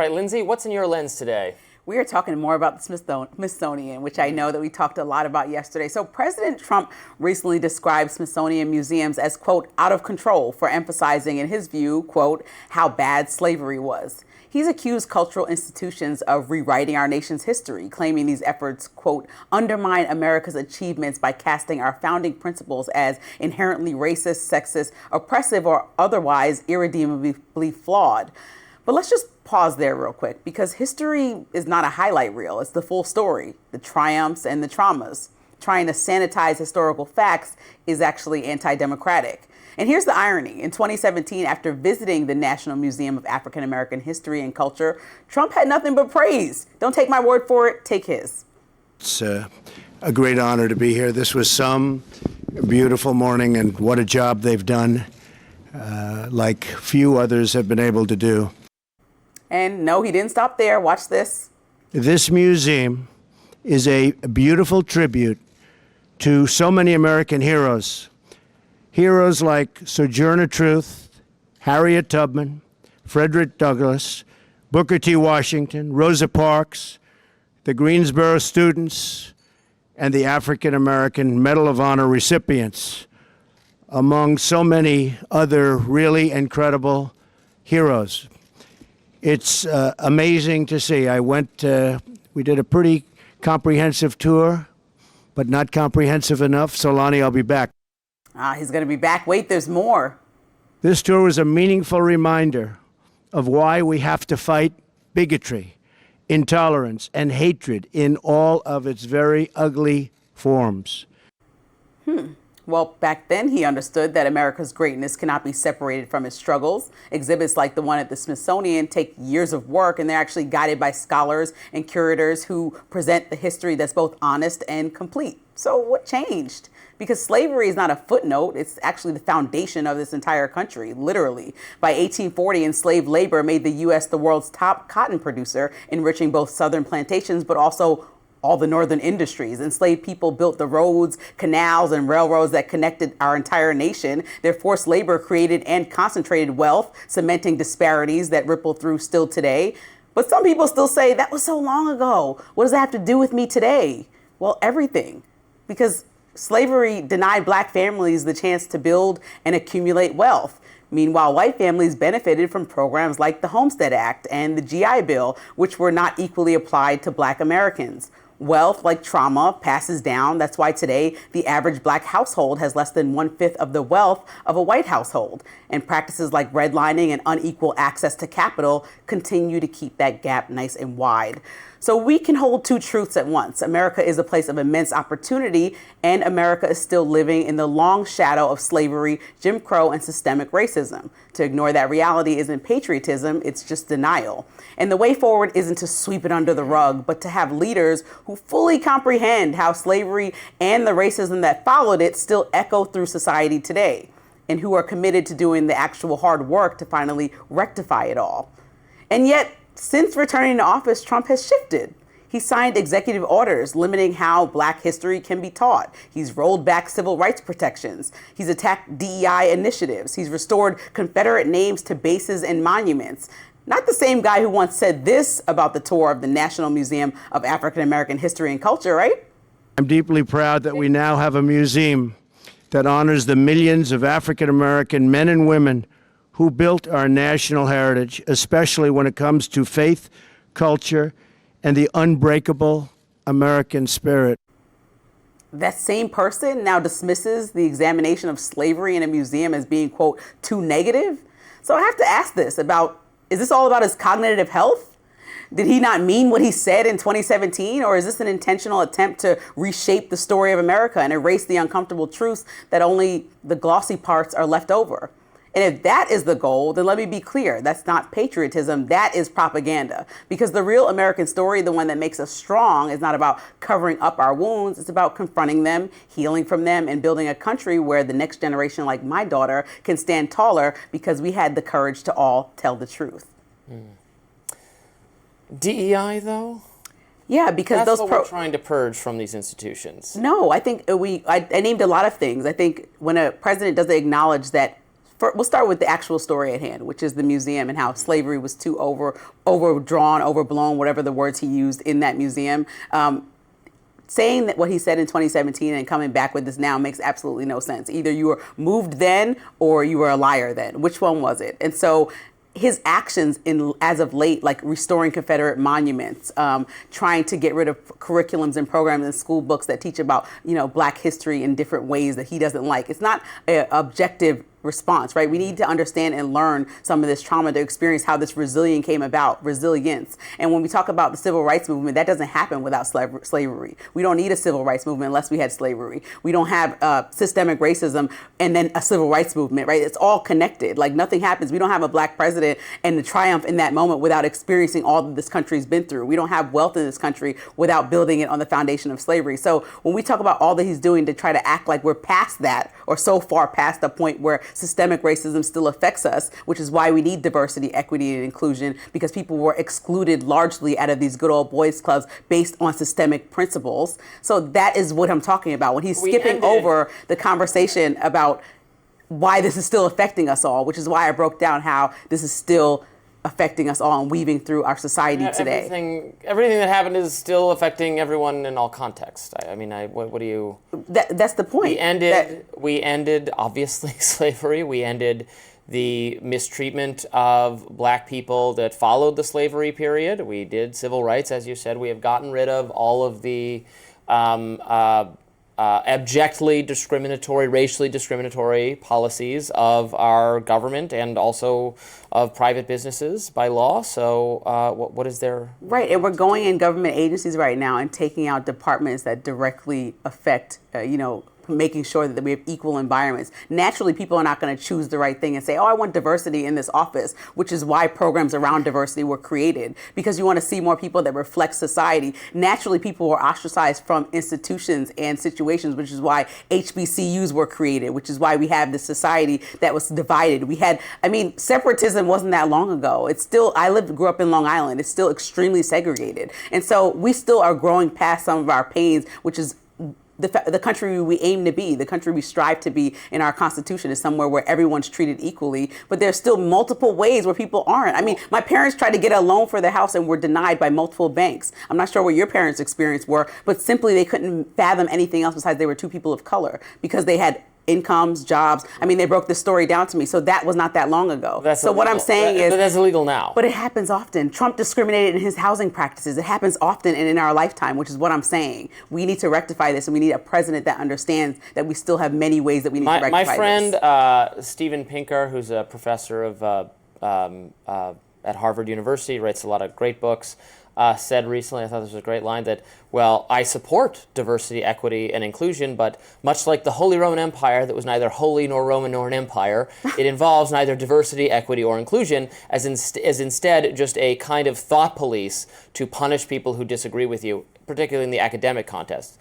right, Lindsey, what's in your lens today? We are talking more about the Smithsonian, which I know that we talked a lot about yesterday. So President Trump recently described Smithsonian museums as, quote, out of control for emphasizing, in his view, quote, how bad slavery was. He's accused cultural institutions of rewriting our nation's history, claiming these efforts, quote, undermine America's achievements by casting our founding principles as inherently racist, sexist, oppressive, or otherwise irredeemably flawed. But let's just pause there real quick, because history is not a highlight reel. It's the full story, the triumphs and the traumas. Trying to sanitize historical facts is actually anti-democratic. And here's the irony. In 2017, after visiting the National Museum of African American History and Culture, Trump had nothing but praise. Don't take my word for it, take his. It's a great honor to be here. This was some beautiful morning, and what a job they've done, like few others have been able to do. And no, he didn't stop there. Watch this. This museum is a beautiful tribute to so many American heroes. Heroes like Sojourner Truth, Harriet Tubman, Frederick Douglass, Booker T. Washington, Rosa Parks, the Greensboro students, and the African American Medal of Honor recipients, among so many other really incredible heroes. It's amazing to see. We did a pretty comprehensive tour, but not comprehensive enough. So, Lonnie, I'll be back. He's going to be back. Wait, there's more. This tour was a meaningful reminder of why we have to fight bigotry, intolerance, and hatred in all of its very ugly forms. Well, back then he understood that America's greatness cannot be separated from its struggles. Exhibits like the one at the Smithsonian take years of work, and they're actually guided by scholars and curators who present the history that's both honest and complete. So what changed? Because slavery is not a footnote, it's actually the foundation of this entire country, literally. By 1840, enslaved labor made the U.S. the world's top cotton producer, enriching both southern plantations, but also all the northern industries. Enslaved people built the roads, canals, and railroads that connected our entire nation. Their forced labor created and concentrated wealth, cementing disparities that ripple through still today. But some people still say, that was so long ago. What does that have to do with me today? Well, everything. Because slavery denied black families the chance to build and accumulate wealth. Meanwhile, white families benefited from programs like the Homestead Act and the GI Bill, which were not equally applied to black Americans. Wealth, like trauma, passes down. That's why today the average black household has less than 1/5 of the wealth of a white household. And practices like redlining and unequal access to capital continue to keep that gap nice and wide. So we can hold two truths at once. America is a place of immense opportunity, and America is still living in the long shadow of slavery, Jim Crow, and systemic racism. To ignore that reality isn't patriotism, it's just denial. And the way forward isn't to sweep it under the rug, but to have leaders who fully comprehend how slavery and the racism that followed it still echo through society today, and who are committed to doing the actual hard work to finally rectify it all. And yet, since returning to office, Trump has shifted. He signed executive orders limiting how black history can be taught. He's rolled back civil rights protections. He's attacked DEI initiatives. He's restored Confederate names to bases and monuments. Not the same guy who once said this about the tour of the National Museum of African American History and Culture, right? I'm deeply proud that we now have a museum that honors the millions of African American men and women who built our national heritage, especially when it comes to faith, culture, and the unbreakable American spirit. That same person now dismisses the examination of slavery in a museum as being, quote, too negative. So I have to ask this is this all about his cognitive health? Did he not mean what he said in 2017? Or is this an intentional attempt to reshape the story of America and erase the uncomfortable truths that only the glossy parts are left over? And if that is the goal, then let me be clear, that's not patriotism, that is propaganda. Because the real American story, the one that makes us strong, is not about covering up our wounds, it's about confronting them, healing from them, and building a country where the next generation, like my daughter, can stand taller because we had the courage to all tell the truth. DEI, though? Yeah, because that's what we're trying to purge from these institutions. No, I think I named a lot of things. I think when a president doesn't acknowledge that we'll start with the actual story at hand, which is the museum and how slavery was too overdrawn, overblown, whatever the words he used in that museum. Saying that what he said in 2017 and coming back with this now makes absolutely no sense. Either you were moved then or you were a liar then. Which one was it? And so his actions as of late, like restoring Confederate monuments, trying to get rid of curriculums and programs and school books that teach about, Black history in different ways that he doesn't like. It's not an objective response, right? We need to understand and learn some of this trauma to experience how this resilience came about, resilience. And when we talk about the civil rights movement, that doesn't happen without slavery. We don't need a civil rights movement unless we had slavery. We don't have systemic racism and then a civil rights movement, right? It's all connected. Like nothing happens. We don't have a Black president and the triumph in that moment without experiencing all that this country's been through. We don't have wealth in this country without building it on the foundation of slavery. So when we talk about all that he's doing to try to act like we're past that or so far past the point where systemic racism still affects us, which is why we need diversity, equity, and inclusion, because people were excluded largely out of these good old boys clubs based on systemic principles. So that is what I'm talking about. When he's skipping over the conversation about why this is still affecting us all, which is why I broke down how this is still affecting us all and weaving through our society today. Everything that happened is still affecting everyone in all contexts. What do you... That's the point. We ended, obviously, slavery. We ended the mistreatment of Black people that followed the slavery period. We did civil rights, as you said. We have gotten rid of all of the abjectly discriminatory, racially discriminatory policies of our government and also of private businesses by law. So what is there? Right, and we're going in government agencies right now and taking out departments that directly affect, making sure that we have equal environments. Naturally, people are not going to choose the right thing and say, I want diversity in this office, which is why programs around diversity were created, because you want to see more people that reflect society. Naturally, people were ostracized from institutions and situations, which is why HBCUs were created, which is why we have this society that was divided. Separatism wasn't that long ago. It's still, grew up in Long Island. It's still extremely segregated. And so we still are growing past some of our pains, which is the country we aim to be, the country we strive to be in our Constitution is somewhere where everyone's treated equally, but there's still multiple ways where people aren't. My parents tried to get a loan for their house and were denied by multiple banks. I'm not sure what your parents' experience were, but simply they couldn't fathom anything else besides they were two people of color because they had incomes, jobs. They broke this story down to me. So that was not that long ago. That's so illegal. What I'm saying is... But that's illegal now. But it happens often. Trump discriminated in his housing practices. It happens often and in our lifetime, which is what I'm saying. We need to rectify this, and we need a president that understands that we still have many ways that we need to rectify this. My friend, Steven Pinker, who's a professor at Harvard University, writes a lot of great books, said recently, I thought this was a great line, that, I support diversity, equity, and inclusion, but much like the Holy Roman Empire that was neither holy nor Roman nor an empire, it involves neither diversity, equity, or inclusion, as instead just a kind of thought police to punish people who disagree with you, particularly in the academic context.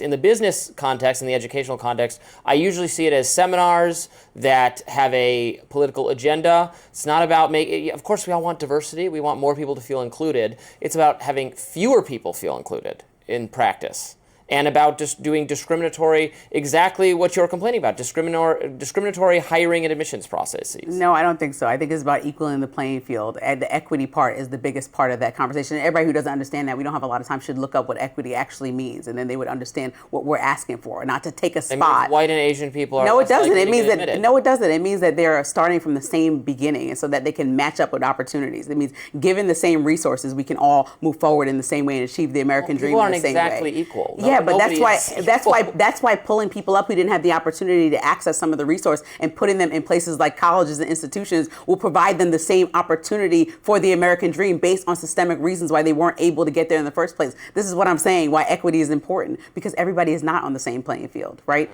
In the business context, in the educational context, I usually see it as seminars that have a political agenda. It's not about of course we all want diversity, we want more people to feel included. It's about having fewer people feel included in practice. And about just doing discriminatory, exactly what you're complaining about, discriminatory hiring and admissions processes. No, I don't think so. I think it's about equaling the playing field. And the equity part is the biggest part of that conversation. And everybody who doesn't understand that, we don't have a lot of time, should look up what equity actually means. And then they would understand what we're asking for, not to take a spot. It means white and Asian people are No, it doesn't. likely It to means get that admitted. No, it doesn't. It means that they're starting from the same beginning, and so that they can match up with opportunities. It means given the same resources, we can all move forward in the same way and achieve the American dream in the same way. People aren't exactly equal. Yeah, but that's why pulling people up who didn't have the opportunity to access some of the resource and putting them in places like colleges and institutions will provide them the same opportunity for the American dream based on systemic reasons why they weren't able to get there in the first place. This is what I'm saying, why equity is important, because everybody is not on the same playing field, right?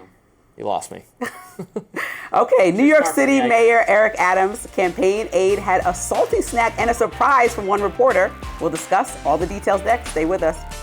You lost me. Okay, New York City Mayor Eric Adams' campaign aide had a salty snack and a surprise from one reporter. We'll discuss all the details next. Stay with us.